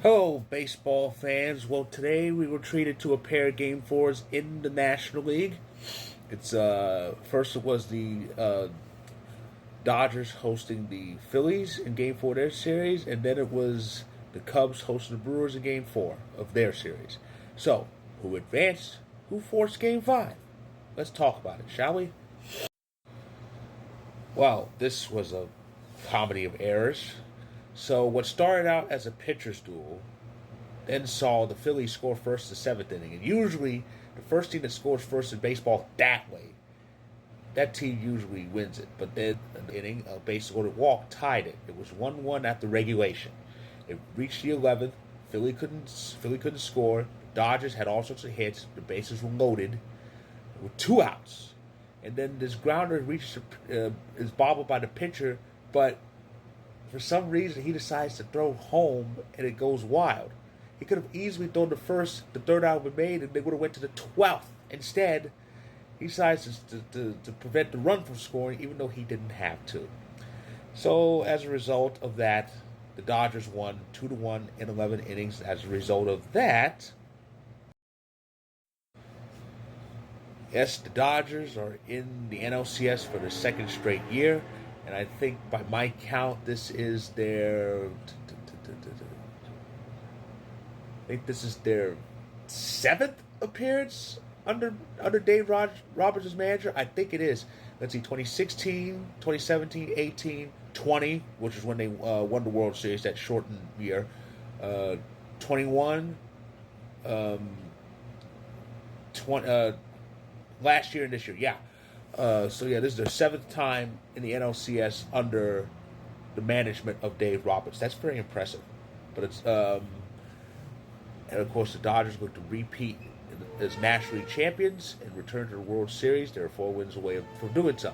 Hello, baseball fans. Well, today we were treated to a pair of Game 4s in the National League. It's first it was the Dodgers hosting the Phillies in Game 4 of their series, and then it was the Cubs hosting the Brewers in Game 4 of their series. So, who advanced? Who forced Game 5? Let's talk about it, shall we? Well, this was a comedy of errors. So, what started out as a pitcher's duel then saw the Phillies score first in the seventh inning. And usually, the first team that scores first in baseball that way, that team usually wins it. But then, an inning, a base loaded walk tied it. It was 1-1 after regulation. It reached the 11th. Philly couldn't score. The Dodgers had all sorts of hits. The bases were loaded with two outs. And then this grounder is bobbled by the pitcher, but for some reason he decides to throw home and it goes wild. He could have easily thrown the third out would have been made, and they would have went to the 12th. Instead, he decides to prevent the run from scoring, even though he didn't have to. So as a result of that, the Dodgers won 2-1 in 11 innings. As a result of that, yes, the Dodgers are in the NLCS for the second straight year, and I think by my count, this is their seventh appearance under Dave Roberts as manager. I think it is. Let's see, 2016, 2017, 18, 20, which is when they won the World Series, that shortened year. 21, 20, last year and this year, yeah. So yeah, this is their seventh time in the NLCS under the management of Dave Roberts. That's very impressive. But it's and of course the Dodgers are going to repeat as National League champions and return to the World Series. They're 4 wins away from doing so.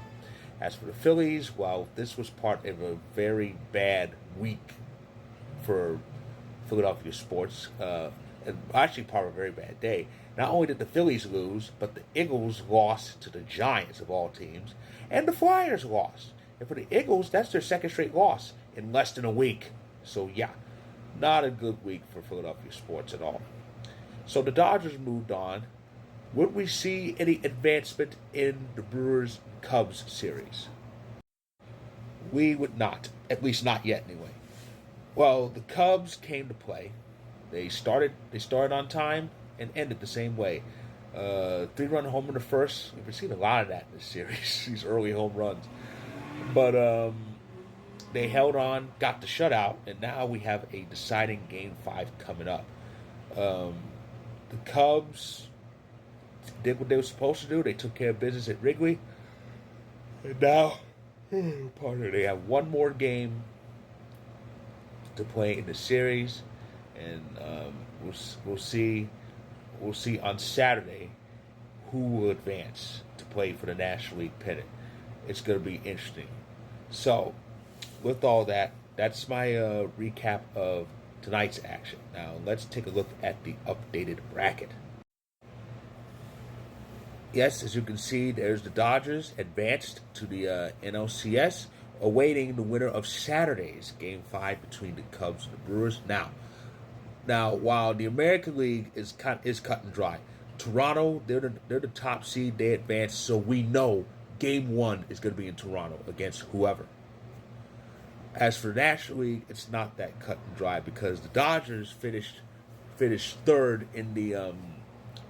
As for the Phillies, well, this was part of a very bad week for Philadelphia sports, and actually part of a very bad day. Not only did the Phillies lose, but the Eagles lost to the Giants of all teams, and the Flyers lost. And for the Eagles, that's their second straight loss in less than a week. So yeah, not a good week for Philadelphia sports at all. So the Dodgers moved on. Would we see any advancement in the Brewers Cubs series? We would not, at least not yet anyway. Well, the Cubs came to play. They started on time and ended the same way. 3-run home in the first. We've seen a lot of that in this series, these early home runs. But they held on, got the shutout, and now we have a deciding Game 5 coming up. The Cubs did what they were supposed to do. They took care of business at Wrigley. And now, they have one more game to play in the series, and we'll see on Saturday who will advance to play for the National League pennant. It's going to be interesting. So, with all that, that's my recap of tonight's action. Now, let's take a look at the updated bracket. Yes, as you can see, there's the Dodgers advanced to the NLCS, awaiting the winner of Saturday's Game 5 between the Cubs and the Brewers. Now, while the American League is cut and dry, Toronto, they're the top seed. They advanced, so we know Game 1 is going to be in Toronto against whoever. As for the National League, it's not that cut and dry because the Dodgers finished third in the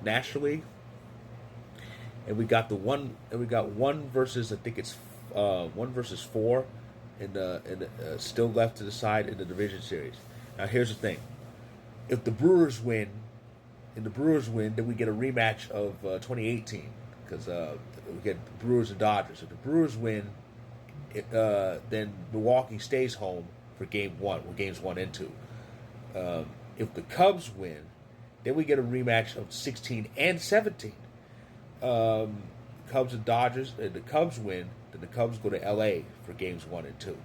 National League, and we got one versus, I think it's 1 versus 4 in the still left to the side in the division series. Now here's the thing: if the Brewers win, then we get a rematch of 2018 because we get Brewers and Dodgers. If the Brewers win, then Milwaukee stays home for Game 1, or Games 1 and 2. If the Cubs win, then we get a rematch of 16 and 17. Cubs and Dodgers, and the Cubs win, then the Cubs go to LA for Games 1 and 2.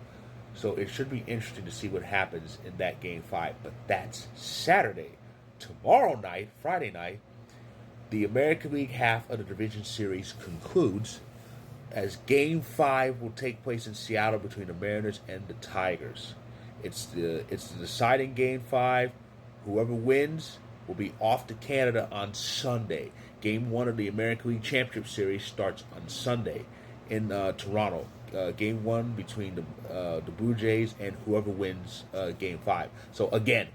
So it should be interesting to see what happens in that Game 5. But that's Saturday. Tomorrow night, Friday night, the American League half of the division series concludes, as Game 5 will take place in Seattle between the Mariners and the Tigers. It's the deciding Game 5. whoever wins will be off to Canada on Sunday. Game 1 of the American League Championship Series starts on Sunday in Toronto. Game 1 between the Blue Jays and whoever wins Game 5. So again,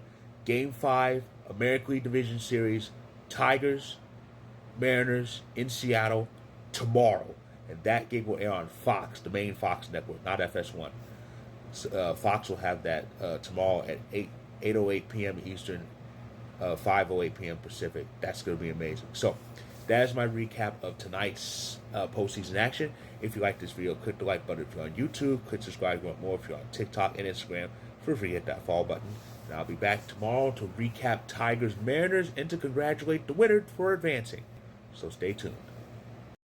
Game 5, American League Division Series, Tigers, Mariners in Seattle tomorrow. And that game will air on Fox, the main Fox network, not FS1. Fox will have that tomorrow at 8:08 p.m. Eastern, 5:08 p.m. Pacific. That's going to be amazing. So that is my recap of tonight's postseason action. If you like this video, click the like button. If you're on YouTube, click subscribe if you want more. If you're on TikTok and Instagram, feel free to hit that follow button. And I'll be back tomorrow to recap Tigers Mariners and to congratulate the winner for advancing. So stay tuned.